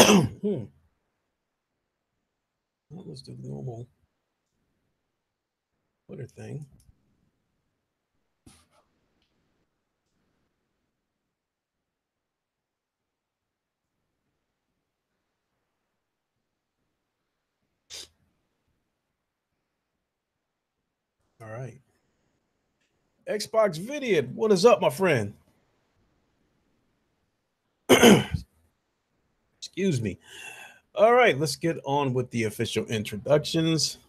Hmm. Well, let's do the normal Twitter thing. All right. Xbox Video, what is up, my friend? Excuse me. All right, let's get on with the official introductions.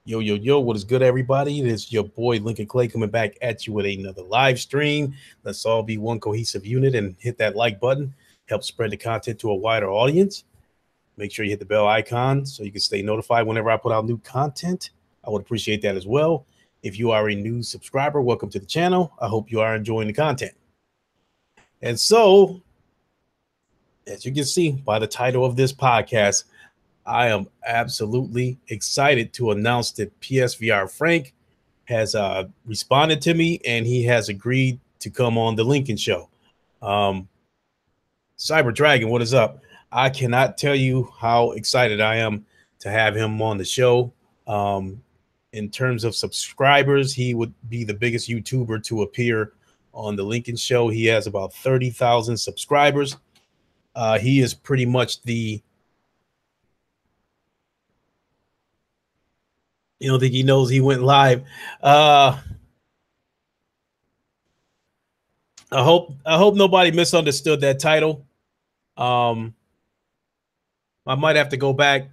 Yo, yo, yo, what is good, everybody? It is your boy Lincoln Clay coming back at you with another live stream. Let's all be one cohesive unit and hit that like button. Help spread the content to a wider audience. Make sure you hit the bell icon so you can stay notified whenever I put out new content. I would appreciate that as well. If you are a new subscriber, welcome to the channel. I hope you are enjoying the content. And so, as you can see by the title of this podcast, I am absolutely excited to announce that PSVR Frank has responded to me and he has agreed to come on the Lincoln Show. Cyber Dragon, what is up? I cannot tell you how excited I am to have him on the show. In terms of subscribers, he would be the biggest YouTuber to appear on the Lincoln Show. He has about 30,000 subscribers. He is pretty much the, you don't think he knows he went live. I hope nobody misunderstood that title. Um, I might have to go back.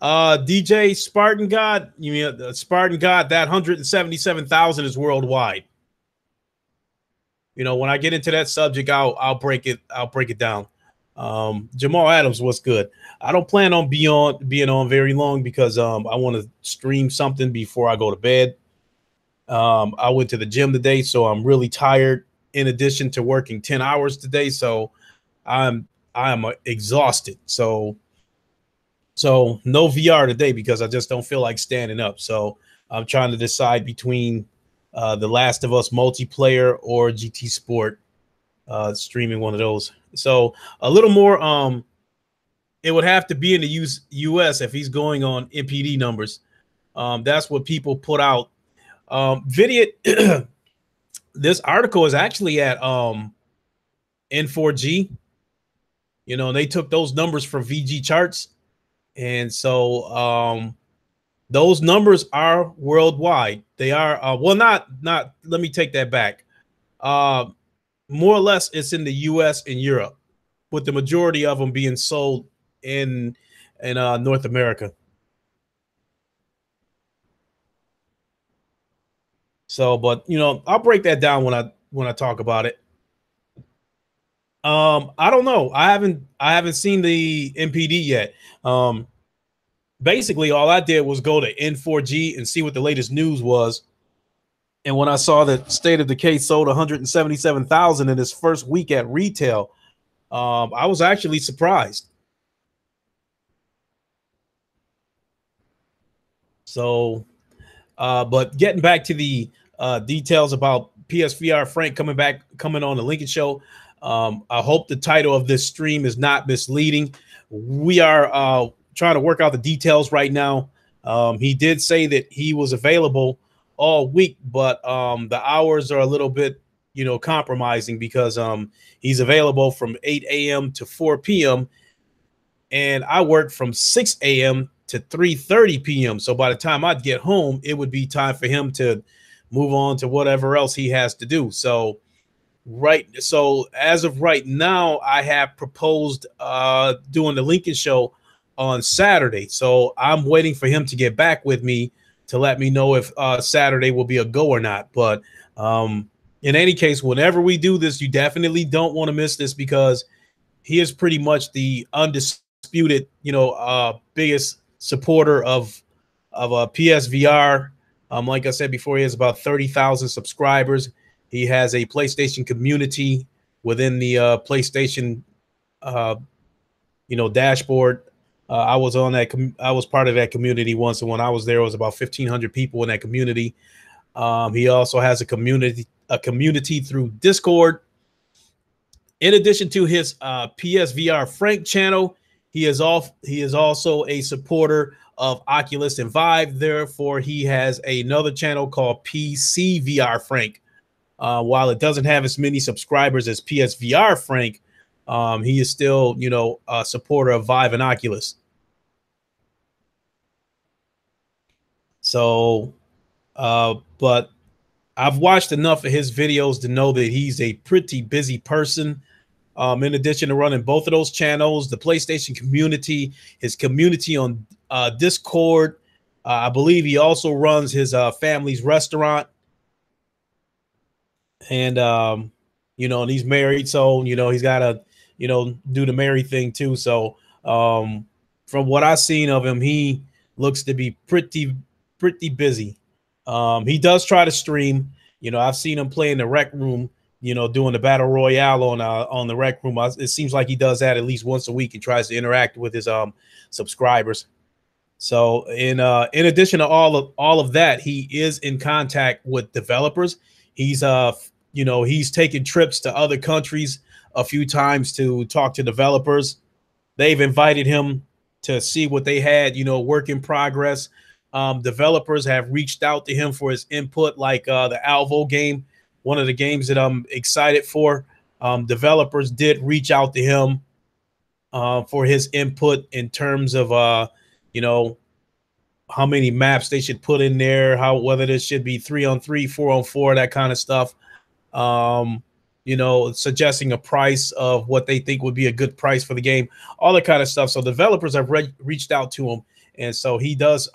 DJ Spartan God, you mean Spartan God? That 177,000 is worldwide. You know, when I get into that subject, I'll break it down. Jamal Adams, what's good? I don't plan on being on very long because I want to stream something before I go to bed. I went to the gym today, so I'm really tired. In addition to working 10 hours today, so I'm exhausted. So no VR today because I just don't feel like standing up. So I'm trying to decide between The Last of Us multiplayer or GT Sport, streaming one of those. So a little more. It would have to be in the US if he's going on MPD numbers. That's what people put out. Video. This article is actually at N4G. You know, they took those numbers from VG charts, and so those numbers are worldwide. They are well, not. Let me take that back. Uh, More or less, it's in the U.S. and Europe, with the majority of them being sold in North America. So, but you know, I'll break that down when I talk about it. I don't know. I haven't seen the MPD yet. Basically, all I did was go to N4G and see what the latest news was. And when I saw that State of Decay sold 177,000 in its first week at retail, I was actually surprised. So, but getting back to the details about PSVR Frank coming on the Lincoln Show. I hope the title of this stream is not misleading. We are trying to work out the details right now. He did say that he was available all week, but the hours are a little bit, compromising because he's available from 8 a.m. to 4 p.m. and I work from 6 a.m. to 3:30 p.m. So by the time I'd get home, it would be time for him to move on to whatever else he has to do. So as of right now, I have proposed doing the Lincoln Show on Saturday. So I'm waiting for him to get back with me to let me know if Saturday will be a go or not. But in any case, whenever we do this, you definitely don't want to miss this because he is pretty much the undisputed, biggest supporter of PSVR. Like I said before, he has about 30,000 subscribers. He has a PlayStation community within the PlayStation, dashboard. I was on that. I was part of that community once, and when I was there, it was about 1,500 people in that community. He also has a community through Discord. In addition to his PSVR Frank channel, he is also a supporter of Oculus and Vive. Therefore, he has another channel called PCVR Frank. While it doesn't have as many subscribers as PSVR Frank, he is still, a supporter of Vive and Oculus. So, but I've watched enough of his videos to know that he's a pretty busy person. In addition to running both of those channels, the PlayStation community, his community on Discord, I believe he also runs his family's restaurant. And, and he's married. So, he's got to, do the married thing too. So from what I've seen of him, he looks to be pretty busy. He does try to stream. I've seen him play in the rec room, doing the battle royale on the rec room. It seems like he does that at least once a week and tries to interact with his subscribers. So in addition to all of that, he is in contact with developers. He's he's taken trips to other countries a few times to talk to developers. They've invited him to see what they had, work in progress. Developers have reached out to him for his input, like the Alvo game, one of the games that I'm excited for. Developers did reach out to him for his input in terms of, how many maps they should put in there, whether this should be 3-on-3, 4-on-4, that kind of stuff. Suggesting a price of what they think would be a good price for the game, all that kind of stuff. So developers have reached out to him. And so he does,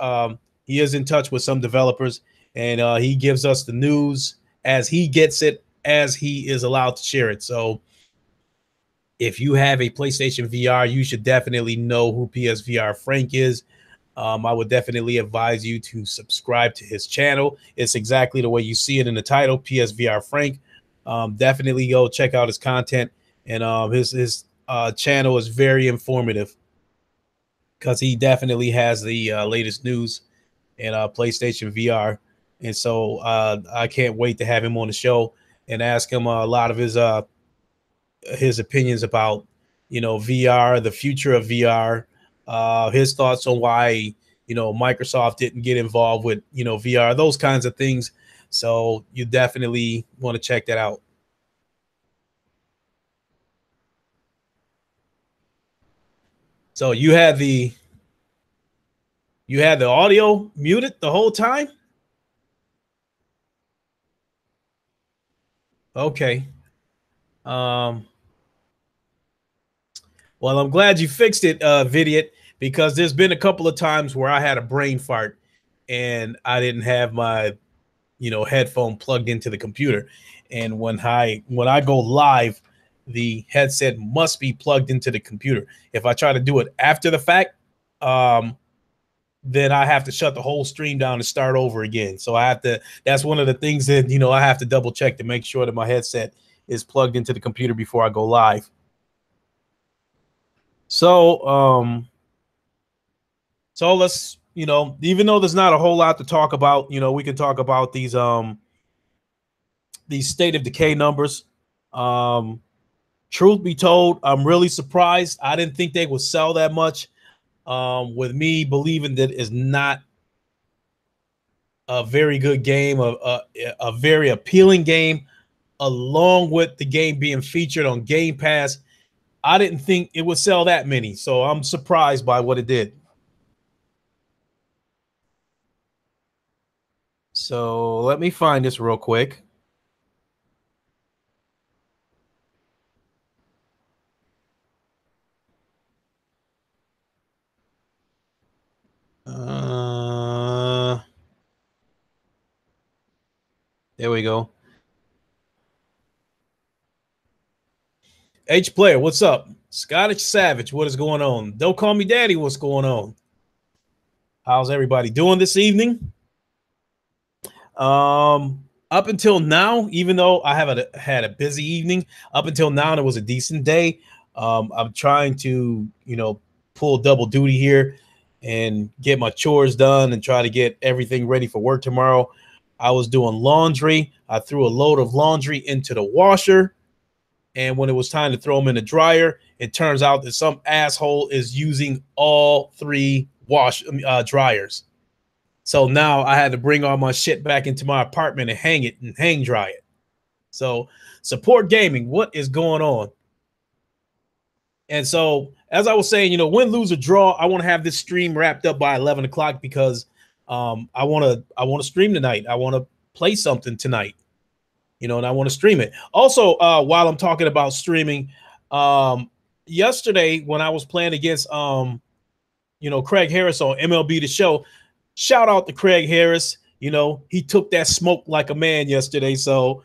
he is in touch with some developers, and he gives us the news as he gets it, as he is allowed to share it. So if you have a PlayStation VR, you should definitely know who PSVR Frank is. I would definitely advise you to subscribe to his channel. It's exactly the way you see it in the title, PSVR Frank. Definitely go check out his content, and his channel is very informative because he definitely has the latest news in PlayStation VR. And so I can't wait to have him on the show and ask him a lot of his opinions about, VR, the future of VR, his thoughts on why, Microsoft didn't get involved with, VR, those kinds of things. So you definitely want to check that out. So you had the audio muted the whole time? Okay. Well, I'm glad you fixed it, Vidiot, because there's been a couple of times where I had a brain fart and I didn't have my, headphone plugged into the computer. And when I go live, the headset must be plugged into the computer. If I try to do it after the fact, then I have to shut the whole stream down and start over again. So that's one of the things that, I have to double check to make sure that my headset is plugged into the computer before I go live. So, so let's, even though there's not a whole lot to talk about, we can talk about these State of Decay numbers. Truth be told, I'm really surprised. I didn't think they would sell that much. With me believing that is not a very good game, a very appealing game, along with the game being featured on Game Pass, I didn't think it would sell that many. So I'm surprised by what it did. So let me find this real quick. There we go. H Player, what's up? Scottish Savage, what is going on? Don't call me daddy, what's going on? How's everybody doing this evening? Up until now, even though I haven't had a busy evening, up until now it was a decent day. I'm trying to, pull double duty here and get my chores done and try to get everything ready for work tomorrow. I was doing laundry. I threw a load of laundry into the washer. And when it was time to throw them in the dryer, it turns out that some asshole is using all 3 dryers. So now I had to bring all my shit back into my apartment and hang it and hang dry it. So support gaming. What is going on? And so, as I was saying, you know, win, lose, or draw, I want to have this stream wrapped up by 11 o'clock because I want to stream tonight. I want to play something tonight, you know, and I want to stream it. Also, while I'm talking about streaming, yesterday when I was playing against, you know, Craig Harris on MLB The Show, shout out to Craig Harris. You know, he took that smoke like a man yesterday. So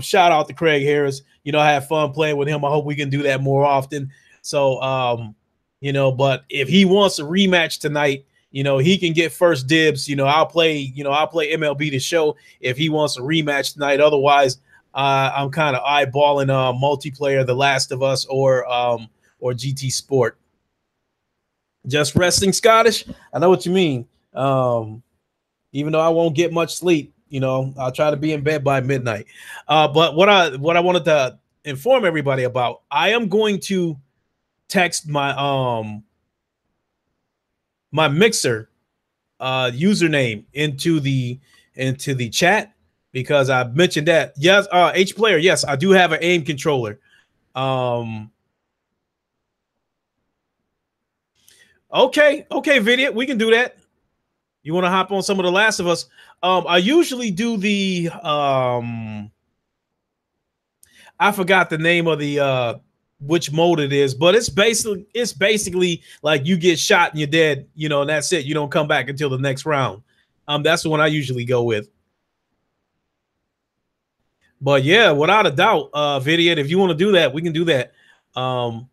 shout out to Craig Harris. You know, I had fun playing with him. I hope we can do that more often. So, you know, but if he wants a rematch tonight, you know, he can get first dibs. You know, I'll play MLB The Show if he wants a rematch tonight. Otherwise, I'm kind of eyeballing multiplayer, The Last of Us or GT Sport. Just resting Scottish. I know what you mean. Even though I won't get much sleep, you know, I'll try to be in bed by midnight. But what I wanted to inform everybody about, I am going to text my my Mixer username into the chat because I mentioned that. Yes, H player, yes, I do have an aim controller. Okay, Vidia, we can do that. You want to hop on some of The Last of Us? I usually do the I forgot the name of the which mode it is, but it's basically like you get shot and you're dead, you know, and that's it. You don't come back until the next round. That's the one I usually go with. But yeah, without a doubt, Vidia, if you want to do that, we can do that. And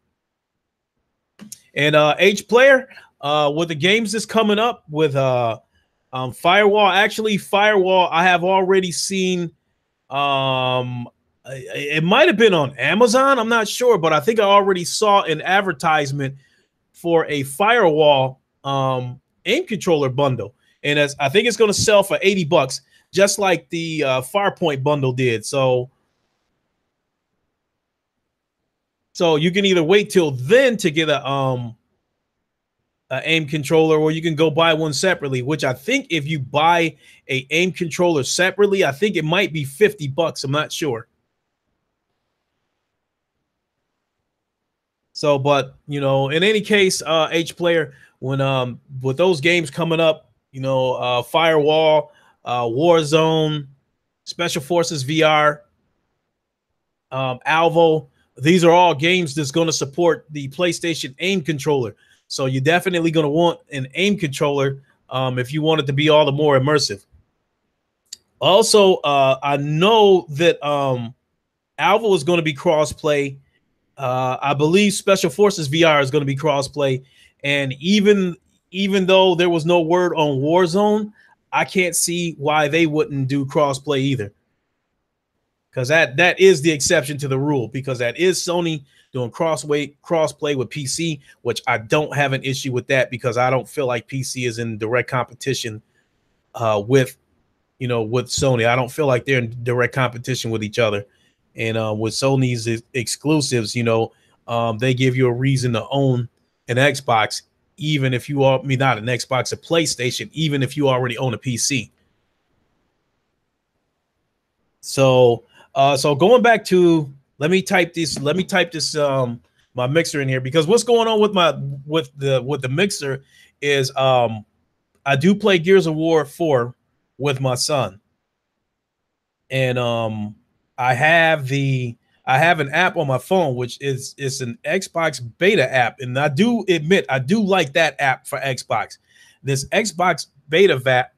H player, with the games that's coming up with Firewall. Actually, Firewall, I have already seen. It might have been on Amazon. I'm not sure, but I think I already saw an advertisement for a Firewall aim controller bundle, and I think it's going to sell for $80, just like the Farpoint bundle did. So you can either wait till then to get a aim controller, or you can go buy one separately, which I think if you buy a aim controller separately, I think it might be $50. I'm not sure. So, but you know, in any case, H player, when with those games coming up, you know, Firewall, Warzone, Special Forces VR, Alvo, these are all games that's going to support the PlayStation aim controller. So you're definitely going to want an aim controller if you want it to be all the more immersive. Also, I know that Alvo is going to be cross-play. I believe Special Forces VR is going to be cross-play. And even though there was no word on Warzone, I can't see why they wouldn't do cross-play either. Because that is the exception to the rule, because that is Sony doing crossplay with PC, which I don't have an issue with that, because I don't feel like PC is in direct competition with Sony. I don't feel like they're in direct competition with each other. And with Sony's exclusives, you know, they give you a reason to own an Xbox, even if you are not an Xbox, a PlayStation, even if you already own a PC. So going back to, let me type this my Mixer in here, because what's going on with the Mixer is I do play Gears of War 4 with my son, and I have an app on my phone, which is an Xbox beta app, and I do admit I do like that app for Xbox. This Xbox beta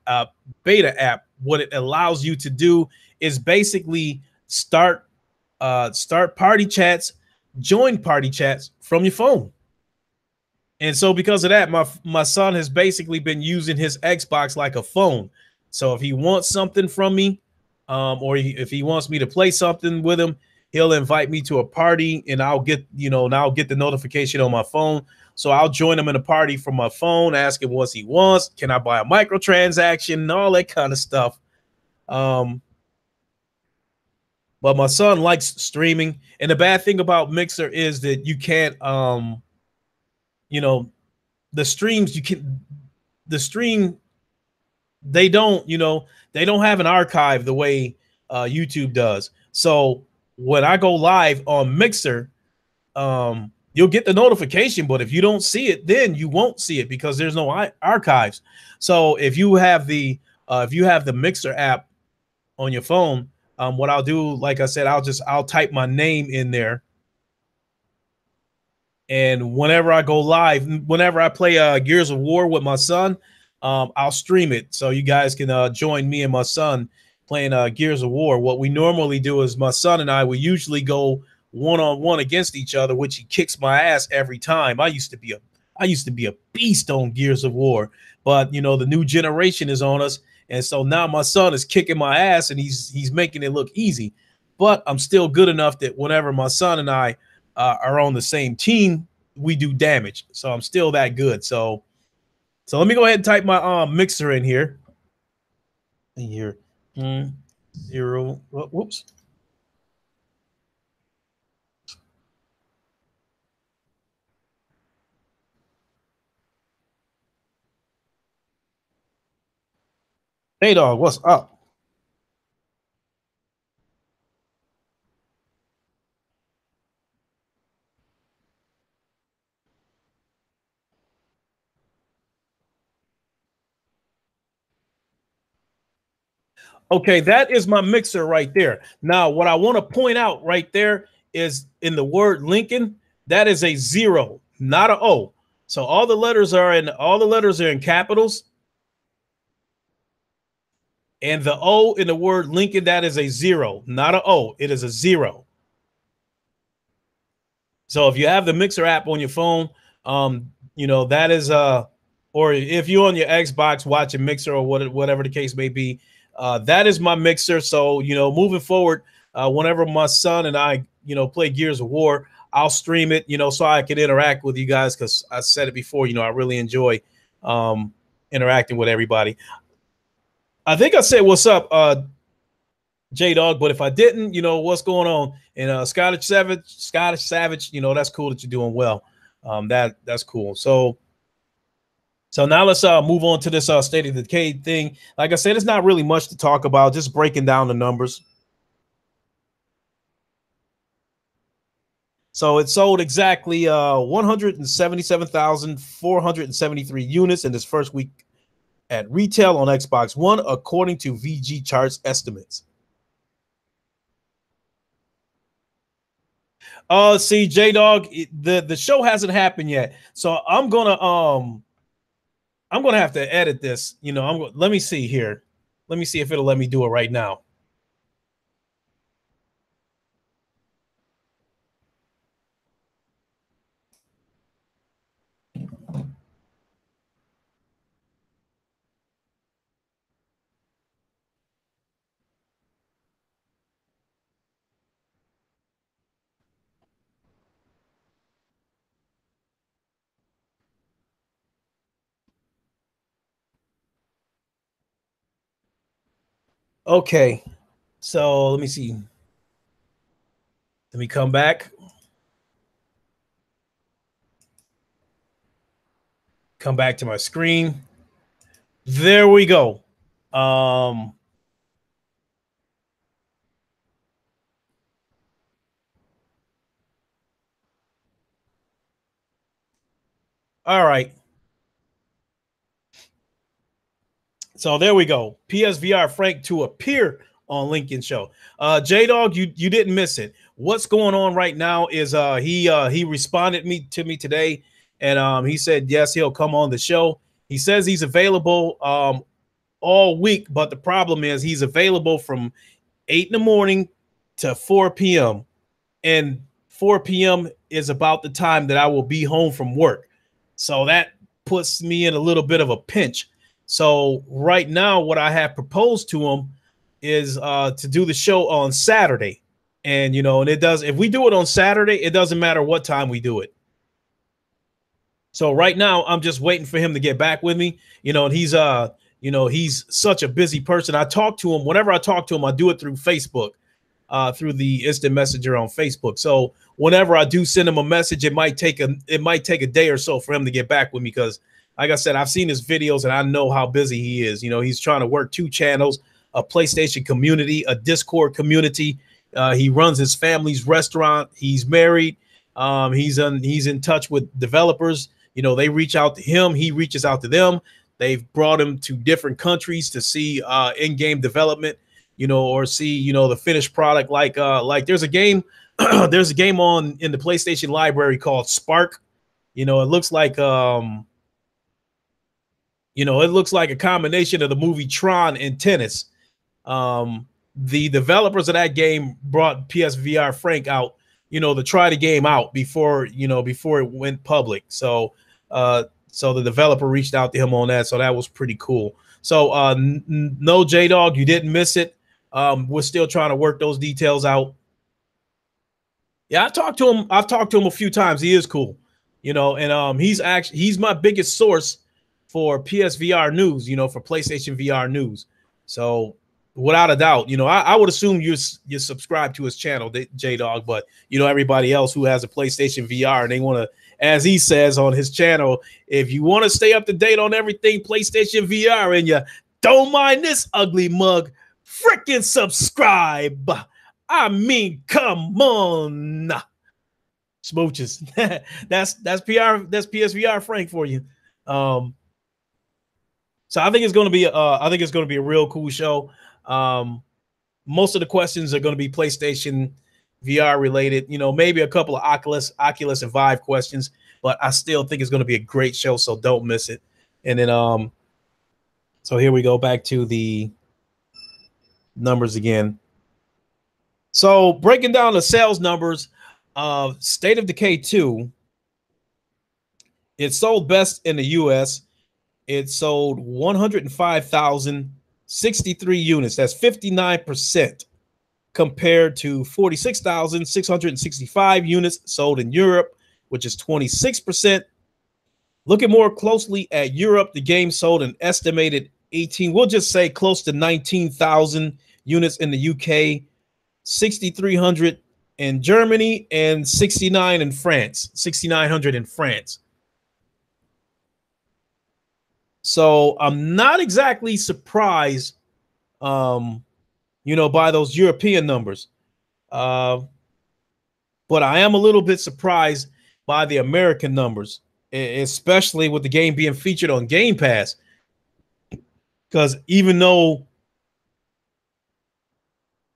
app, what it allows you to do is basically start party chats, join party chats from your phone. And so because of that, my son has basically been using his Xbox like a phone. So if he wants something from me, or if he wants me to play something with him, he'll invite me to a party, and I'll get the notification on my phone. So I'll join him in a party from my phone, ask him what he wants. Can I buy a microtransaction and all that kind of stuff? but my son likes streaming. And the bad thing about Mixer is that you can't, you know, the streams you can, the stream, they don't, they don't have an archive the way YouTube does. So when I go live on Mixer, you'll get the notification, but if you don't see it, then you won't see it because there's no archives. So if you have the Mixer app on your phone, what I'll do, like I said, I'll type my name in there, and whenever I go live, whenever I play Gears of War with my son, I'll stream it so you guys can join me and my son playing Gears of War. What we normally do is my son and I will usually go one-on-one against each other, which he kicks my ass every time. I used to be a beast on Gears of War, but the new generation is on us, and so now my son is kicking my ass and he's making it look easy. But I'm still good enough that whenever my son and I are on the same team, we do damage. So I'm still that good. So let me go ahead and type my Mixer in here. Here, 0. Whoops. Hey dog, what's up? Okay, that is my Mixer right there. Now, what I want to point out right there is in the word Lincoln, that is a 0, not an O. So all the letters are in capitals. And the O in the word Lincoln, that is a 0, not an O. It is a 0. So if you have the Mixer app on your phone, that is or if you're on your Xbox watching Mixer or whatever the case may be, that is my Mixer. So moving forward, whenever my son and I play Gears of War, I'll stream it, so I can interact with you guys, because I said it before, I really enjoy interacting with everybody. I think I said what's up, J Dog, but if I didn't, what's going on? And Scottish Savage, that's cool that you're doing well. That's cool. So now let's move on to this State of Decay thing. Like I said, it's not really much to talk about, just breaking down the numbers. So it sold exactly 177,473 units in this first week at retail on Xbox One, according to VG Charts estimates. See, J Dog, the show hasn't happened yet, so I'm gonna have to edit this. Let me see here. Let me see if it'll let me do it right now. Okay, so let me see. Let me come back. Come back to my screen. There we go. All right. So there we go. PSVR Frank to appear on Lincoln Show. J Dog, you didn't miss it. What's going on right now is he responded to me today, and he said yes, he'll come on the show. He says he's available all week, but the problem is he's available from 8 in the morning to 4 p.m. and 4 p.m. is about the time that I will be home from work. So that puts me in a little bit of a pinch. So right now, what I have proposed to him is to do the show on Saturday. And, and if we do it on Saturday, it doesn't matter what time we do it. So right now, I'm just waiting for him to get back with me, and he's he's such a busy person. I talk to him whenever I talk to him, I do it through Facebook. through the instant messenger on Facebook. So whenever I do send him a message, it might take a day or so for him to get back with me, because like I said, I've seen his videos and I know how busy he is. You know, he's trying to work 2 channels, a PlayStation community, a Discord community. He runs his family's restaurant. He's married. He's in touch with developers. You know, they reach out to him. He reaches out to them. They've brought him to different countries to see in-game development, you know, or see, you know, the finished product. Like there's a game, there's a game on in the PlayStation library called Spark. You know, it looks like you know, it looks like a combination of the movie Tron and tennis. The developers of that game brought PSVR Frank out, you know, to try the game out before, you know, before it went public. So so the developer reached out to him on that. So that was pretty cool. So no, J-Dog, you didn't miss it. We're still trying to work those details out. Yeah, I've talked to him a few times. He is cool, you know, and he's my biggest source for PSVR news, you know, for PlayStation VR news. So without a doubt, you know, I would assume you subscribe to his channel, J-Dog, but you know, everybody else who has a PlayStation VR and they want to, as he says on his channel, if you want to stay up to date on everything PlayStation VR and you don't mind this ugly mug, freaking subscribe. I mean, come on. Smooches. that's PSVR Frank for you. So I think it's going to be a real cool show. Most of the questions are going to be PlayStation VR related, you know, maybe a couple of Oculus and Vive questions, but I still think it's going to be a great show, so don't miss it. And then so here we go back to the numbers again. So breaking down the sales numbers of State of Decay 2, it sold best in the US. It sold 105,063 units. That's 59%, compared to 46,665 units sold in Europe, which is 26%. Looking more closely at Europe, the game sold an estimated 18, we'll just say close to 19,000 units in the UK, 6,300 in Germany, and 6,900 in France. So I'm not exactly surprised, you know, by those European numbers. But I am a little bit surprised by the American numbers, especially with the game being featured on Game Pass. Because even though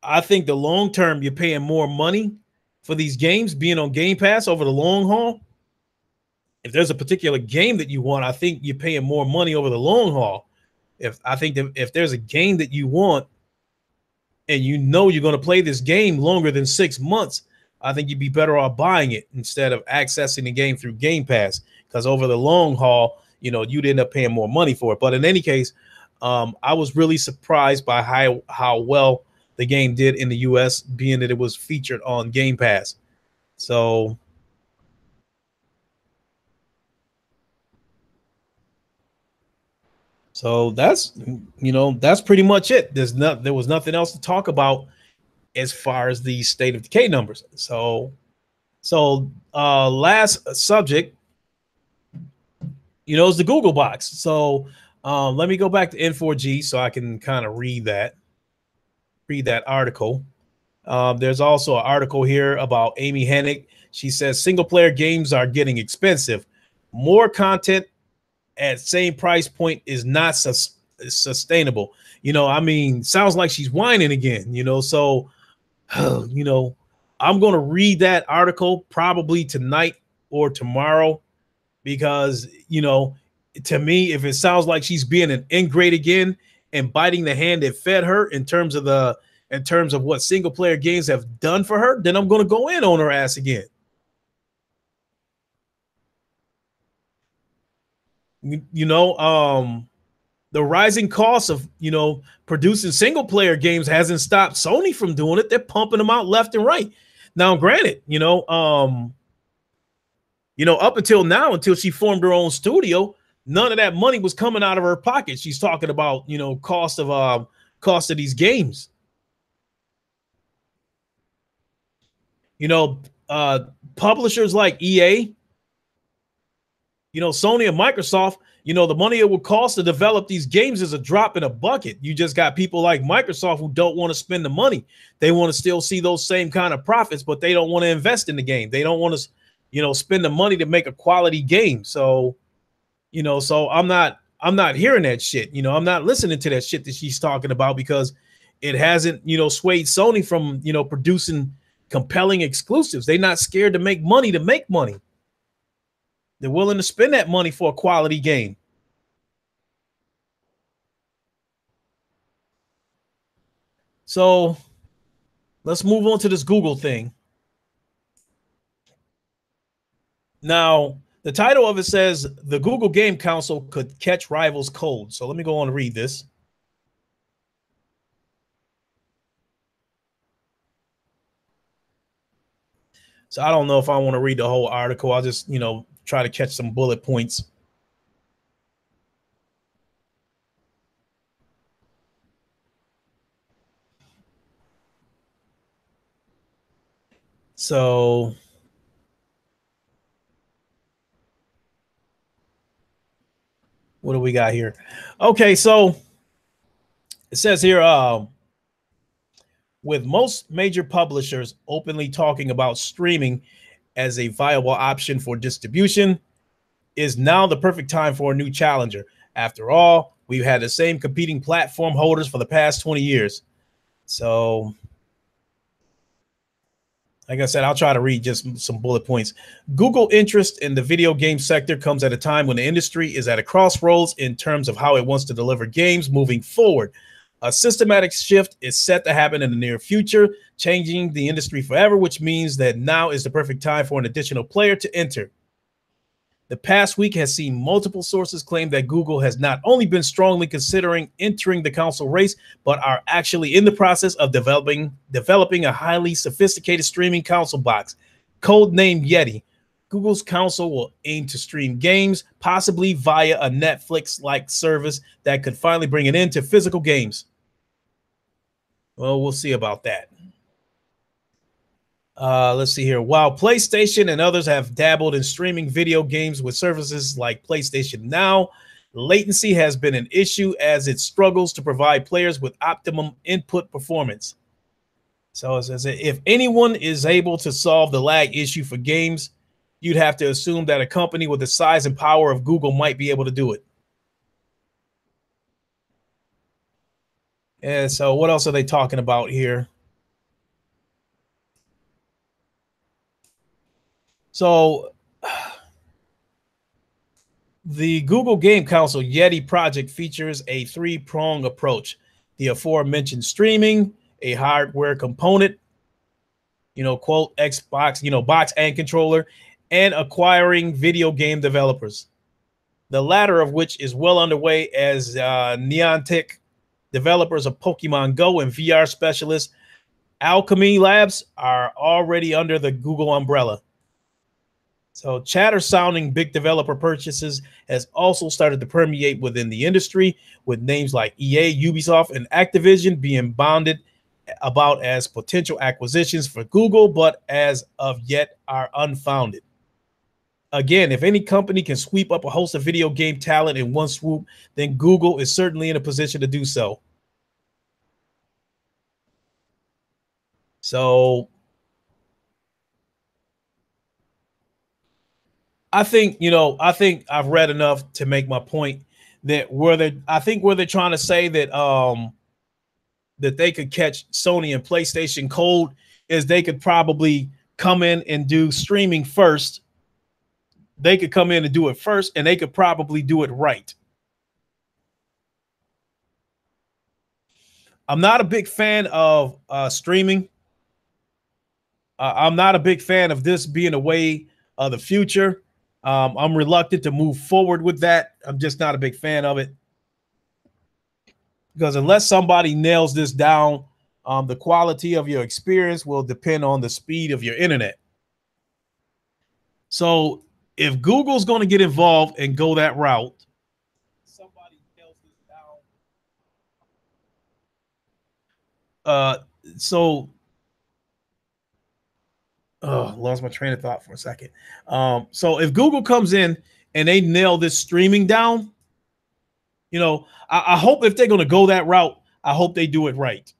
I think the long term you're paying more money for these games being on Game Pass over the long haul, if there's a particular game that you want, I think you're paying more money over the long haul. If there's a game that you want and you know you're going to play this game longer than 6 months, I think you'd be better off buying it instead of accessing the game through Game Pass, because over the long haul, you know, you'd end up paying more money for it. But in any case, I was really surprised by how well the game did in the US, being that it was featured on Game Pass. So that's, you know, that's pretty much it. There was nothing else to talk about as far as the State of Decay numbers. So last subject, you know, is the Google box. So let me go back to N4G so I can kind of read that article. There's also an article here about Amy Hennig. She says single player games are getting expensive. More content at same price point is not sustainable. You know, I mean, sounds like she's whining again, you know. So, you know, I'm going to read that article probably tonight or tomorrow, because, you know, to me, if it sounds like she's being an ingrate again and biting the hand that fed her in terms of what single player games have done for her, then I'm going to go in on her ass again. You know, the rising cost of, you know, producing single player games hasn't stopped Sony from doing it. They're pumping them out left and right. Now, granted, you know, up until now, until she formed her own studio, none of that money was coming out of her pocket. She's talking about, you know, cost of these games. You know, publishers like EA, Sony and Microsoft, the money it would cost to develop these games is a drop in a bucket. You just got people like Microsoft who don't want to spend the money. They want to still see those same kind of profits, but they don't want to invest in the game. They don't want to, spend the money to make a quality game. So, so I'm not hearing that shit. I'm not listening to that shit that she's talking about because it hasn't, swayed Sony from, producing compelling exclusives. They're not scared to make money to make money. They're willing to spend that money for a quality game. So let's move on to this Google thing. Now, the title of it says the Google Game Council could catch rivals cold. So let me go on and read this. So I don't know if I want to read the whole article. I'll just, try to catch some bullet points. So what do we got here? Okay, so it says here, with most major publishers openly talking about streaming as a viable option for distribution, is now the perfect time for a new challenger. After all, we've had the same competing platform holders for the past 20 years. So, like I said, I'll try to read just some bullet points. Google interest in the video game sector comes at a time when the industry is at a crossroads in terms of how it wants to deliver games moving forward. A systematic shift is set to happen in the near future, changing the industry forever, which means that now is the perfect time for an additional player to enter. The past week has seen multiple sources claim that Google has not only been strongly considering entering the console race, but are actually in the process of developing a highly sophisticated streaming console box, codenamed Yeti. Google's console will aim to stream games, possibly via a Netflix-like service that could finally bring an end to physical games. Well, we'll see about that. Let's see here. While PlayStation and others have dabbled in streaming video games with services like PlayStation Now, latency has been an issue as it struggles to provide players with optimum input performance. So it says if anyone is able to solve the lag issue for games, you'd have to assume that a company with the size and power of Google might be able to do it. And so what else are they talking about here? So the Google Game Council Yeti project features a three-pronged approach. The aforementioned streaming, a hardware component, quote, Xbox, box and controller, and acquiring video game developers. The latter of which is well underway as Niantic, developers of Pokemon Go, and VR specialists Alchemy Labs are already under the Google umbrella. So chatter sounding big developer purchases has also started to permeate within the industry, with names like EA, Ubisoft, and Activision being bonded about as potential acquisitions for Google, but as of yet are unfounded. Again, if any company can sweep up a host of video game talent in one swoop, then Google is certainly in a position to do so. So I think I've read enough to make my point that where they're trying to say that they could catch Sony and PlayStation cold is they could probably come in and do streaming first. They could come in and do it first, and they could probably do it right. I'm not a big fan of streaming. I'm not a big fan of this being a way of the future. I'm reluctant to move forward with that. I'm just not a big fan of it because unless somebody nails this down, the quality of your experience will depend on the speed of your internet. So if Google's going to get involved and go that route, somebody nails this down. Uh, so Oh, lost my train of thought for a second. So if Google comes in and they nail this streaming down, I hope if they're going to go that route, I hope they do it right.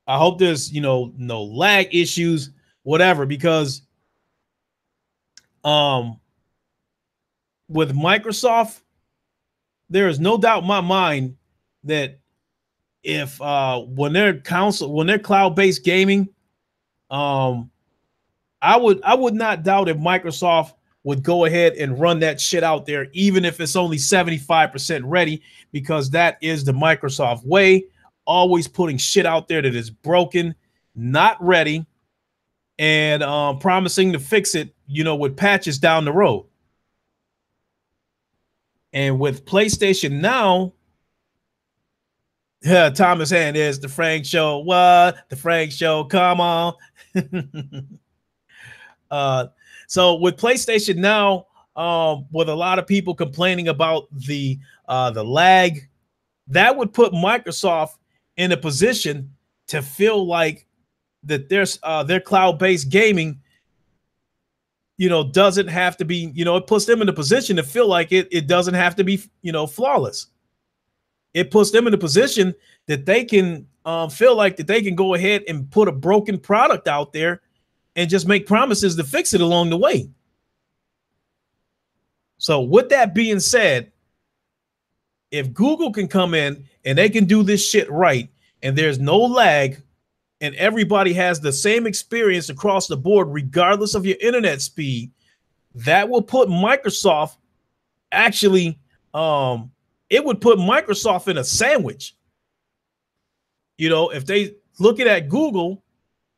I hope there's no lag issues, whatever, because um with Microsoft, there is no doubt in my mind that if when they're cloud-based gaming, um I would not doubt if Microsoft would go ahead and run that shit out there, even if it's only 75% ready, because that is the Microsoft way, always putting shit out there that is broken, not ready, and promising to fix it, with patches down the road. And with PlayStation Now, Thomas Hand is the Frank Show. What? The Frank Show. Come on. uh, so with PlayStation Now, with a lot of people complaining about the lag, that would put Microsoft in a position to feel like that their cloud-based gaming, doesn't have to be, it puts them in a position to feel like it doesn't have to be, flawless. It puts them in a position that they can feel like that they can go ahead and put a broken product out there and just make promises to fix it along the way. So with that being said, if Google can come in and they can do this shit right, and there's no lag, and everybody has the same experience across the board, regardless of your internet speed, that will put Microsoft actually, it would put Microsoft in a sandwich. If they looking at Google,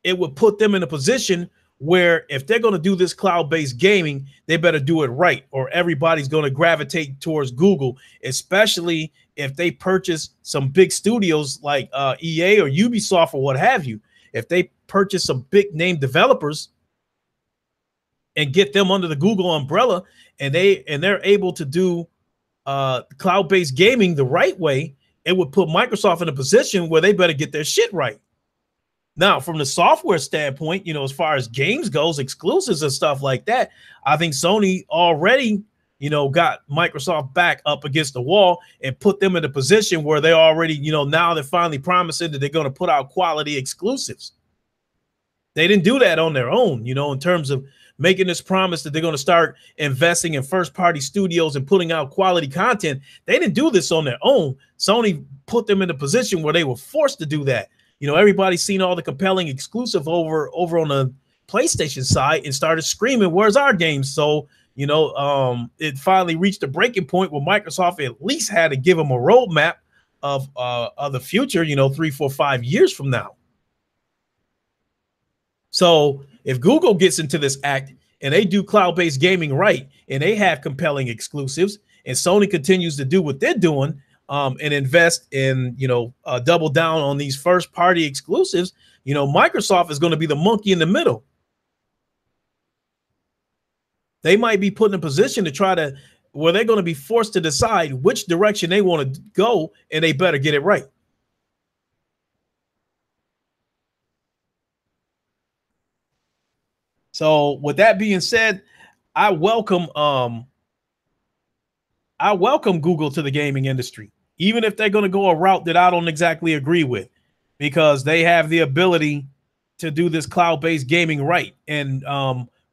it would put them in a position where if they're going to do this cloud-based gaming, they better do it right, or everybody's going to gravitate towards Google, especially if they purchase some big studios like EA or Ubisoft or what have you. If they purchase some big name developers and get them under the Google umbrella, and they're able to do cloud-based gaming the right way, it would put Microsoft in a position where they better get their shit right. Now, from the software standpoint, as far as games goes, exclusives and stuff like that, I think Sony already, got Microsoft back up against the wall and put them in a position where they already, now they're finally promising that they're going to put out quality exclusives. They didn't do that on their own, in terms of making this promise that they're going to start investing in first-party studios and putting out quality content. They didn't do this on their own. Sony put them in a position where they were forced to do that. Everybody's seen all the compelling exclusive over on the PlayStation side and started screaming, "Where's our games?" So, it finally reached a breaking point where Microsoft at least had to give them a roadmap of the future, 3, 4, 5 years from now. So if Google gets into this act and they do cloud-based gaming right, and they have compelling exclusives, and Sony continues to do what they're doing, and invest in, double down on these first-party exclusives, Microsoft is going to be the monkey in the middle. They might be put in a position to try to, where they're going to be forced to decide which direction they want to go, and they better get it right. So with that being said, I welcome Google to the gaming industry, even if they're going to go a route that I don't exactly agree with, because they have the ability to do this cloud-based gaming right, and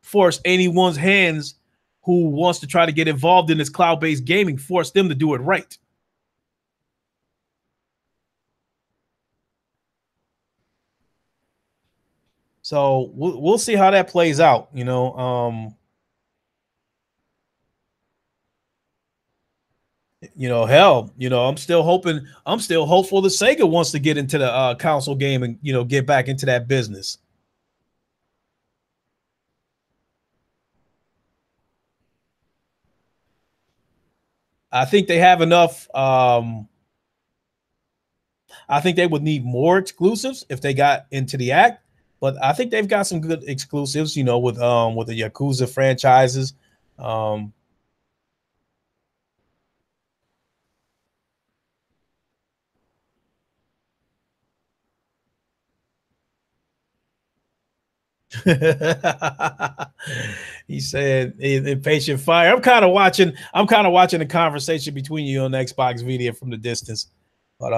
force anyone's hands who wants to try to get involved in this cloud-based gaming, force them to do it right. So we'll see how that plays out. Hell, I'm still hopeful that Sega wants to get into the console game and get back into that business. I think they have enough. I think they would need more exclusives if they got into the act, but I think they've got some good exclusives, with the Yakuza franchises. Um, He said impatient fire. I'm kind of watching the conversation between you on the Xbox video from the distance. But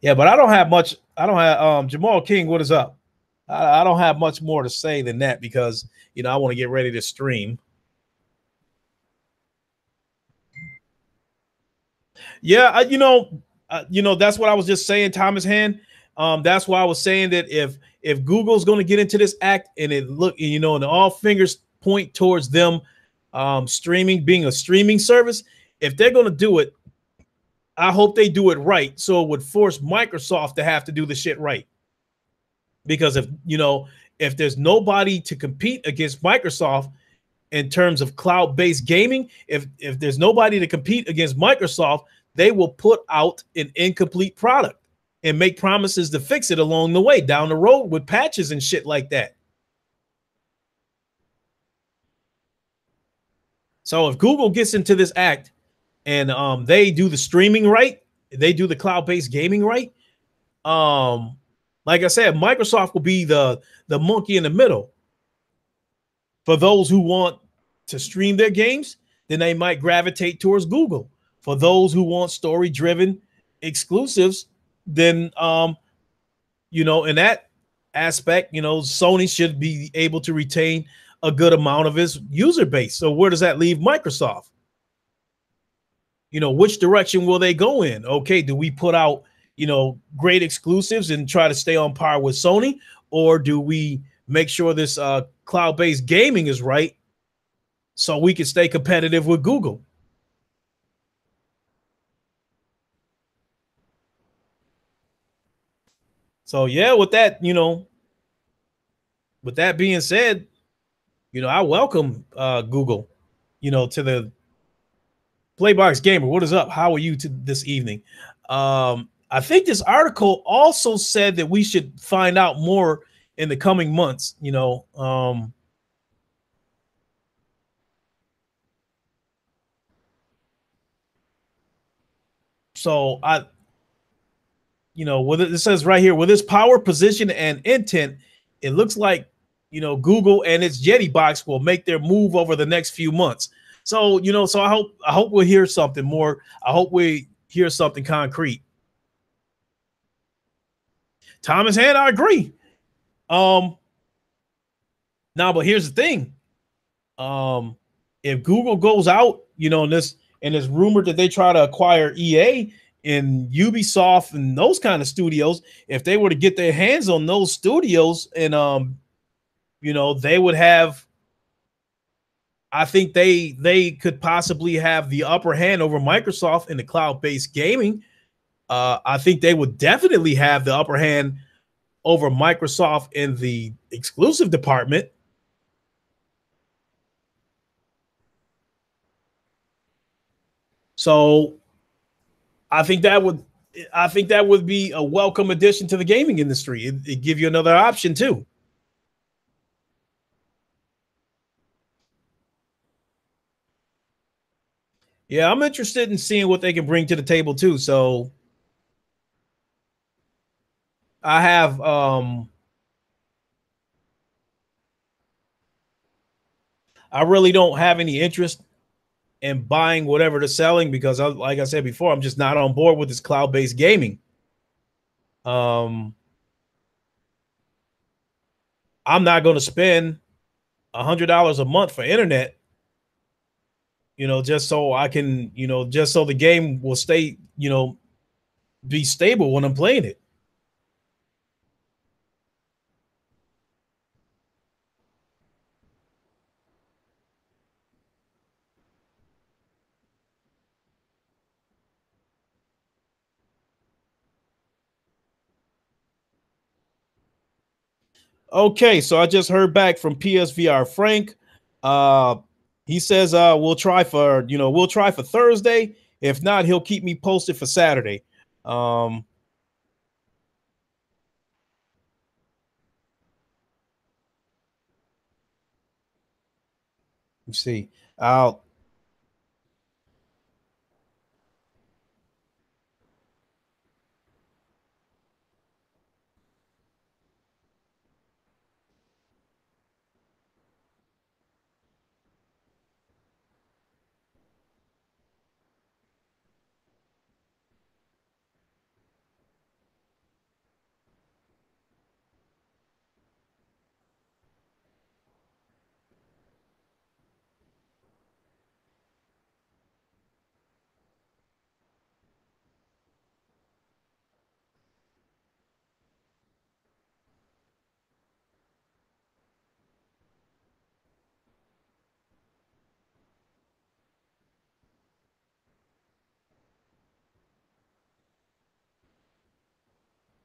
yeah, but I don't have much. I don't have Jamal King, what is up? I don't have much more to say than that because I want to get ready to stream. Yeah, that's what I was just saying, Thomas Hand. That's why I was saying that if Google's going to get into this act and and all fingers point towards them streaming being a streaming service, if they're going to do it, I hope they do it right. So it would force Microsoft to have to do the shit right. Because if there's nobody to compete against Microsoft in terms of cloud-based gaming, if there's nobody to compete against Microsoft, they will put out an incomplete product and make promises to fix it along the way down the road with patches and shit like that. So if Google gets into this act and they do the streaming right, they do the cloud-based gaming right, like I said, Microsoft will be the monkey in the middle. For those who want to stream their games, then they might gravitate towards Google. For those who want story-driven exclusives, then in that aspect, Sony should be able to retain a good amount of its user base. So where does that leave Microsoft? Which direction will they go in? Okay, do we put out, great exclusives and try to stay on par with Sony, or do we make sure this cloud-based gaming is right so we can stay competitive with Google? So yeah, with that being said, I welcome Google, to the Playbox Gamer. What is up? How are you this evening? I think this article also said that we should find out more in the coming months. So with it says right here, with its power, position, and intent, it looks like Google and its Jetty box will make their move over the next few months. So so I hope we'll hear something more. I hope we hear something concrete. Thomas Hand, I agree. Now, but here's the thing. If Google goes out, and it's rumored that they try to acquire EA and Ubisoft and those kind of studios, if they were to get their hands on those studios and they would have, I think they could possibly have the upper hand over Microsoft in the cloud-based gaming. I think they would definitely have the upper hand over Microsoft in the exclusive department. So I think that would be a welcome addition to the gaming industry. It give you another option too. Yeah, I'm interested in seeing what they can bring to the table too. So I have I really don't have any interest in buying whatever they're selling because like I said before, I'm just not on board with this cloud-based gaming. Um I'm not going to spend $100 a month for internet, just so I can, just so the game will stay, be stable when I'm playing it. Okay, so I just heard back from PSVR Frank. Uh, he says we'll try for Thursday. If not, he'll keep me posted for Saturday. Um, let's see. I'll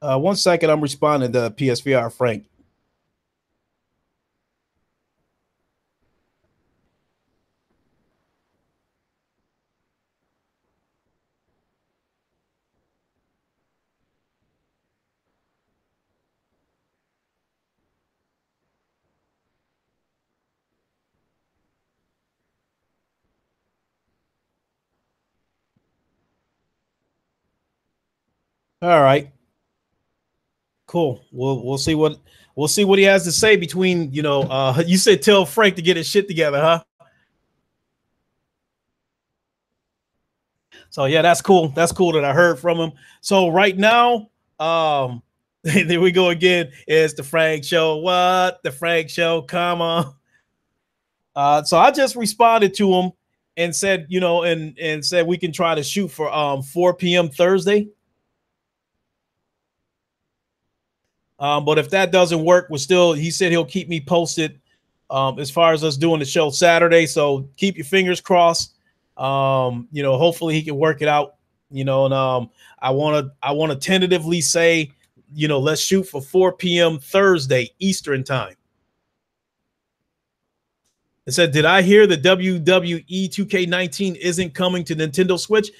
One second, I'm responding to PSVR Frank. All right, cool. We'll see what he has to say between you said tell Frank to get his shit together, huh? So yeah, that's cool. That's cool that I heard from him. So right now, there we go again. It's the Frank Show. What the Frank Show? Come on. So I just responded to him and said, and said we can try to shoot for 4 p.m. Thursday. But if that doesn't work, he said he'll keep me posted as far as us doing the show Saturday. So keep your fingers crossed. Hopefully he can work it out. And I want to tentatively say, let's shoot for 4 p.m. Thursday Eastern time. It said, did I hear the WWE 2K19 isn't coming to Nintendo Switch?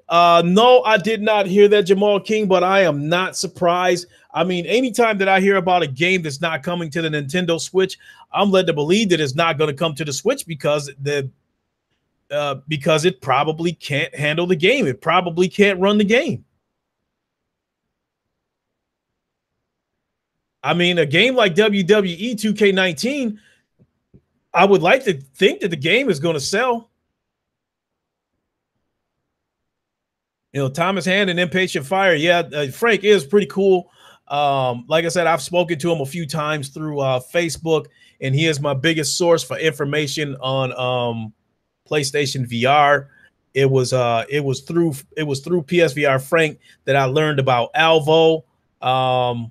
No, I did not hear that, Jamal King, but I am not surprised. I mean, anytime that I hear about a game that's not coming to the Nintendo Switch, I'm led to believe that it's not going to come to the Switch because it probably can't handle the game. It probably can't run the game. I mean, a game like WWE 2K19, I would like to think that the game is going to sell. Thomas Hand and Impatient Fire. Yeah, Frank is pretty cool. Like I said, I've spoken to him a few times through Facebook, and he is my biggest source for information on PlayStation VR. It was through PSVR Frank that I learned about Alvo. What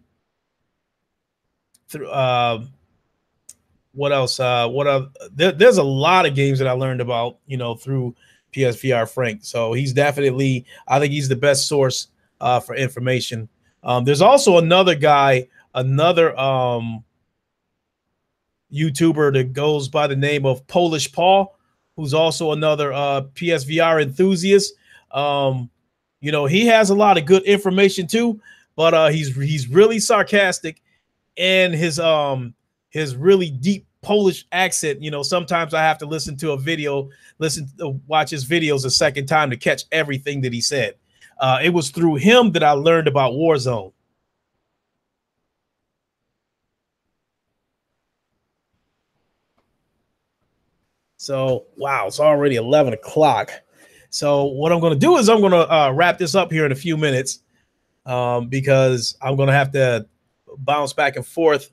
else? There's a lot of games that I learned about, through PSVR Frank. So I think he's the best source for information. There's also another guy, another YouTuber that goes by the name of Polish Paul, who's also another PSVR enthusiast. He has a lot of good information too, but he's really sarcastic, and his really deep Polish accent. Sometimes I have to watch his videos a second time to catch everything that he said. It was through him that I learned about Warzone. So, wow, it's already 11 o'clock. So what I'm going to do is I'm going to wrap this up here in a few minutes because I'm going to have to bounce back and forth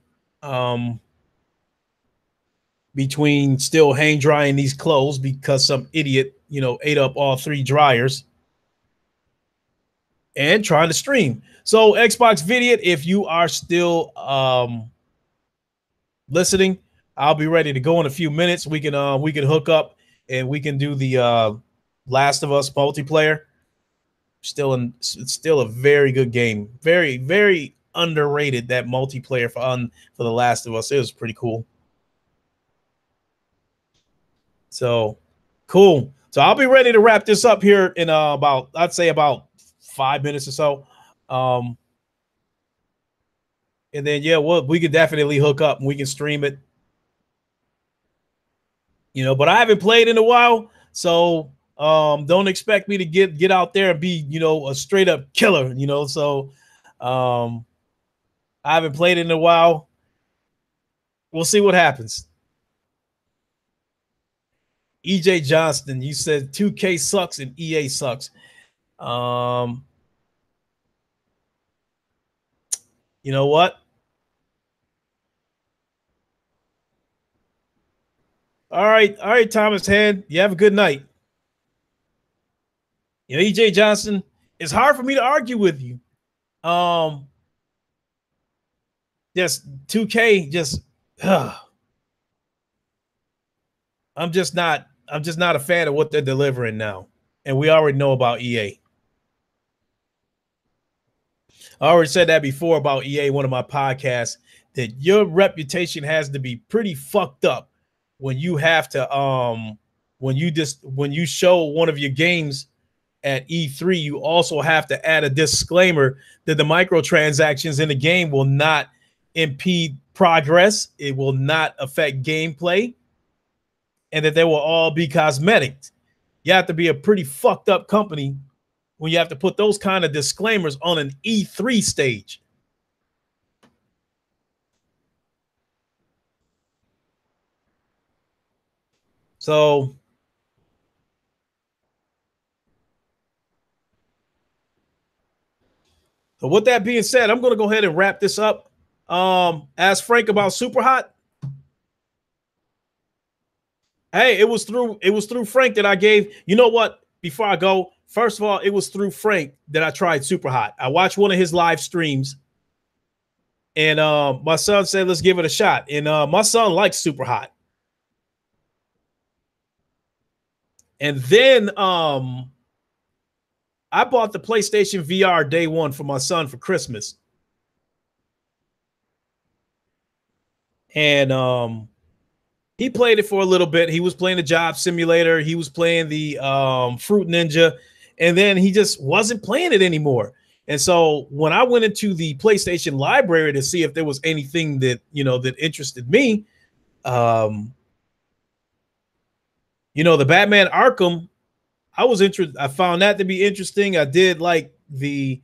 between still hang drying these clothes because some idiot, ate up all 3 dryers, and trying to stream. So Xbox Vidiot, if you are still listening, I'll be ready to go in a few minutes. We can hook up and we can do the Last of Us multiplayer. It's still a very good game. Very, very underrated, that multiplayer for the Last of Us. It was pretty cool. So cool. So I'll be ready to wrap this up here in I'd say about 5 minutes or so. And then we can definitely hook up and we can stream it. But I haven't played in a while, so don't expect me to get out there and be, a straight up killer, So I haven't played in a while. We'll see what happens. EJ Johnston, you said 2K sucks and EA sucks. You know what? All right, Thomas Head. You have a good night. EJ Johnson, it's hard for me to argue with you. Just 2K, I'm just not a fan of what they're delivering now. And we already know about EA. I already said that before about EA, one of my podcasts, that your reputation has to be pretty fucked up when you have to when you show one of your games at E3, you also have to add a disclaimer that the microtransactions in the game will not impede progress, it will not affect gameplay, and that they will all be cosmetics. You have to be a pretty fucked up company when you have to put those kind of disclaimers on an E3 stage. So with that being said, I'm going to go ahead and wrap this up. Ask Frank about Super Hot. Hey, it was through Frank that I gave. You know what? Before I go, first of all, it was through Frank that I tried Super Hot. I watched one of his live streams, and my son said, "Let's give it a shot." And my son likes Super Hot. And then I bought the PlayStation VR day one for my son for Christmas, and he played it for a little bit. He was playing the Job Simulator. He was playing the Fruit Ninja. And then he just wasn't playing it anymore. And so when I went into the PlayStation library to see if there was anything that, that interested me, the Batman Arkham, I was interested. I found that to be interesting. I did like the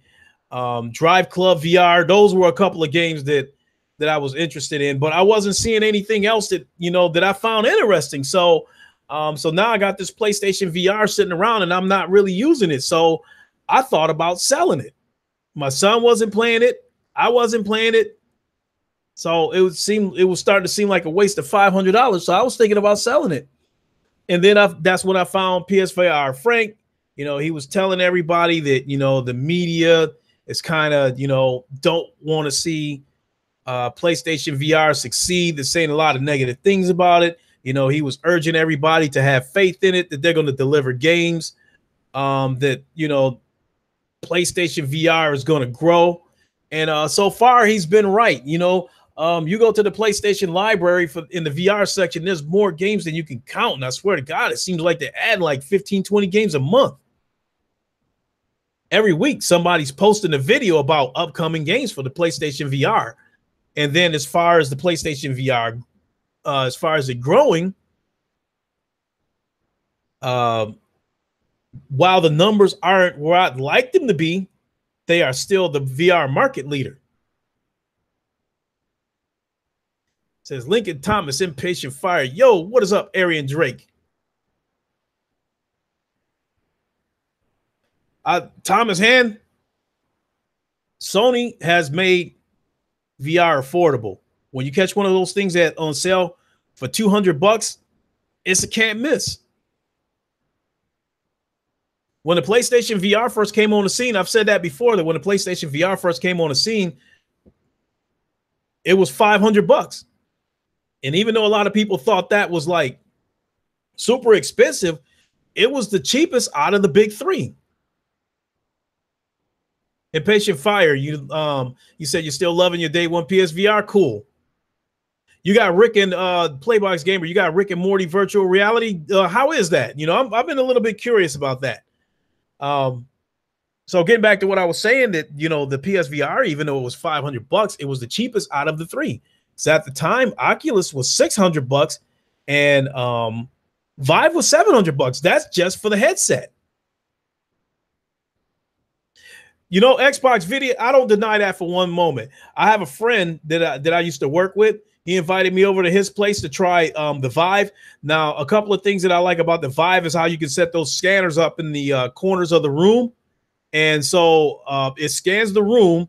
Drive Club VR. Those were a couple of games that I was interested in, but I wasn't seeing anything else that, that I found interesting. So, so now I got this PlayStation VR sitting around and I'm not really using it. So I thought about selling it. My son wasn't playing it. I wasn't playing it. So it was starting to seem like a waste of $500. So I was thinking about selling it. And then that's when I found PSVR Frank. He was telling everybody that, the media is kind of, don't want to see PlayStation VR succeed. They're saying a lot of negative things about it. He was urging everybody to have faith in it, that they're going to deliver games, that, PlayStation VR is going to grow. And so far, he's been right. You go to the PlayStation library in the VR section, there's more games than you can count. And I swear to God, it seems like they add like 15, 20 games a month. Every week, somebody's posting a video about upcoming games for the PlayStation VR. And then as far as the PlayStation VR, as far as it growing, while the numbers aren't where I'd like them to be, they are still the VR market leader. It says Lincoln Thomas, Impatient Fire. Yo, what is up, Arian Drake? Thomas Hand, Sony has made VR affordable. When you catch one of those things on sale for $200, it's a can't miss. When the PlayStation VR first came on the scene, I've said that before, that when the PlayStation VR first came on the scene, it was $500. And even though a lot of people thought that was like super expensive, it was the cheapest out of the big three. Impatient Fire, you said you're still loving your day one PSVR. Cool. You got Rick and Playbox Gamer. You got Rick and Morty virtual reality. How is that? I've been a little bit curious about that. So getting back to what I was saying, that the PSVR, even though it was $500, it was the cheapest out of the three. So at the time, Oculus was $600, and Vive was $700. That's just for the headset. Xbox Video, I don't deny that for one moment. I have a friend that I used to work with. He invited me over to his place to try the Vive. Now, a couple of things that I like about the Vive is how you can set those scanners up in the corners of the room. And so it scans the room.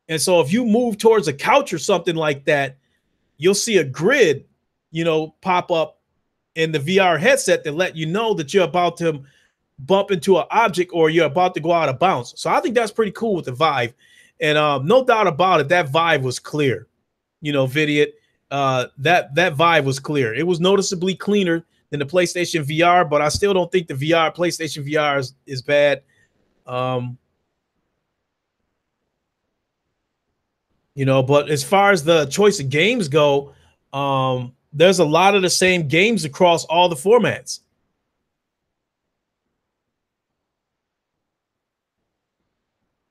And so if you move towards a couch or something like that, you'll see a grid, pop up in the VR headset to let you know that you're about to bump into an object or you're about to go out of bounds. So I think that's pretty cool with the Vive. And no doubt about it, that Vive was clear. Vidiot, that Vive was clear. It was noticeably cleaner than the PlayStation VR, but I still don't think the PlayStation VR is bad. But as far as the choice of games go, there's a lot of the same games across all the formats.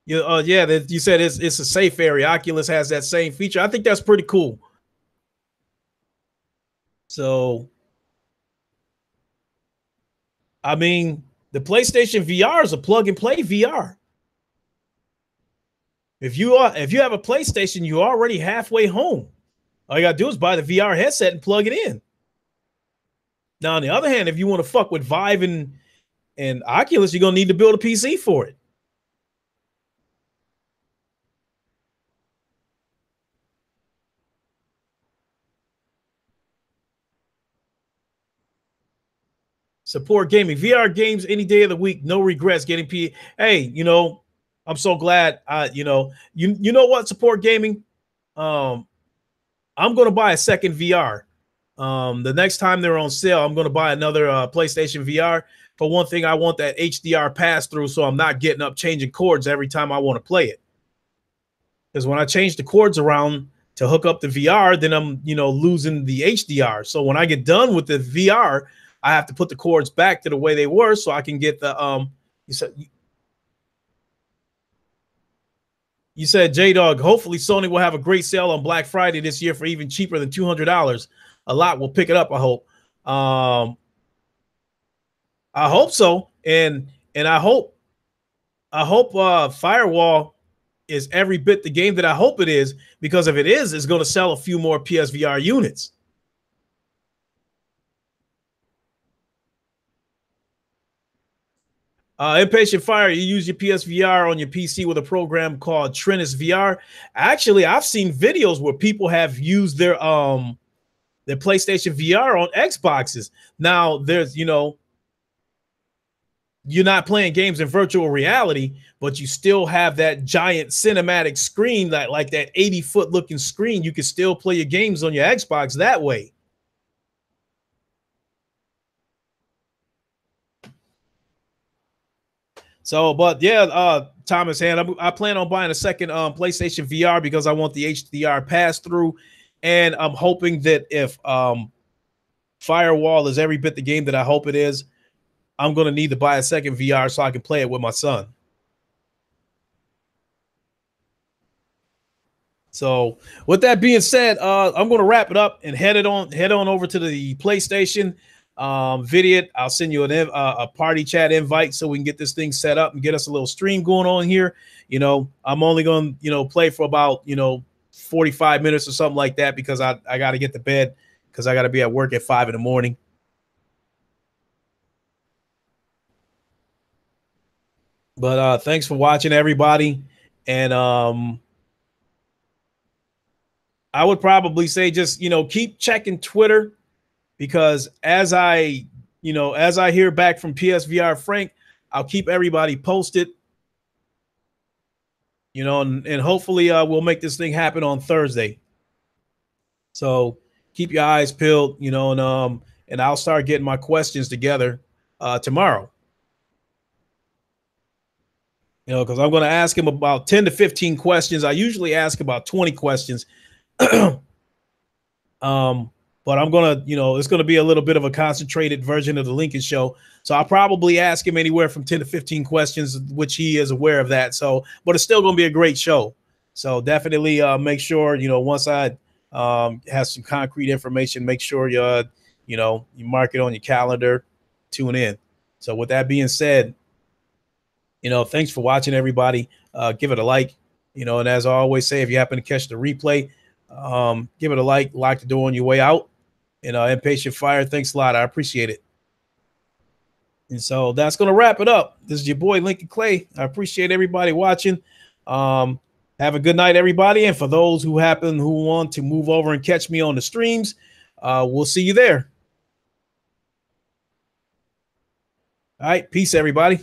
Yeah, you said it's a safe area. Oculus has that same feature. I think that's pretty cool. So, I mean, the PlayStation VR is a plug and play VR. If you have a PlayStation, you're already halfway home. All you gotta do is buy the VR headset and plug it in. Now, on the other hand, if you want to fuck with Vive and Oculus, you're gonna need to build a PC for it. Support gaming, VR games any day of the week, no regrets. Getting P. Hey, I'm so glad. You know what? Support gaming. Um, I'm gonna buy a second VR. The next time they're on sale, I'm gonna buy another PlayStation VR. For one thing, I want that HDR pass through, so I'm not getting up changing cords every time I want to play it. Because when I change the cords around to hook up the VR, then I'm losing the HDR. So when I get done with the VR, I have to put the cords back to the way they were so I can get the you said J-Dog, hopefully Sony will have a great sale on Black Friday this year for even cheaper than $200. A lot will pick it up, I hope. I hope so. And I hope Firewall is every bit the game that I hope it is, because if it is, it's going to sell a few more PSVR units. Impatient Fire, you use your PSVR on your PC with a program called Trinus VR. Actually, I've seen videos where people have used their PlayStation VR on Xboxes. Now, there's you're not playing games in virtual reality, but you still have that giant cinematic screen, like that 80-foot looking screen. You can still play your games on your Xbox that way. So, but yeah, Thomas Hand, I plan on buying a second PlayStation VR because I want the HDR pass through, and I'm hoping that if Firewall is every bit the game that I hope it is, I'm going to need to buy a second VR so I can play it with my son. So, with that being said, I'm going to wrap it up and head on over to the PlayStation. Vidiot, I'll send you a party chat invite so we can get this thing set up and get us a little stream going on here. I'm only going to play for about 45 minutes or something like that because I got to get to bed because I got to be at work at 5 in the morning. But thanks for watching, everybody. And I would probably say just keep checking Twitter, because as I hear back from PSVR Frank, I'll keep everybody posted. And hopefully we'll make this thing happen on Thursday. So keep your eyes peeled, and I'll start getting my questions together tomorrow. Because I'm going to ask him about 10 to 15 questions. I usually ask about 20 questions. But I'm going to, it's going to be a little bit of a concentrated version of the Lincoln show. So I'll probably ask him anywhere from 10 to 15 questions, which he is aware of that. So, but it's still going to be a great show. So definitely make sure, once I have some concrete information, make sure you mark it on your calendar, tune in. So with that being said, thanks for watching, everybody. Give it a like, and as I always say, if you happen to catch the replay, give it a lock the door on your way out. And Impatient Fire, thanks a lot. I appreciate it. And so that's going to wrap it up. This is your boy, Lincoln Clay. I appreciate everybody watching. Have a good night, everybody. And for those who want to move over and catch me on the streams, we'll see you there. All right. Peace, everybody.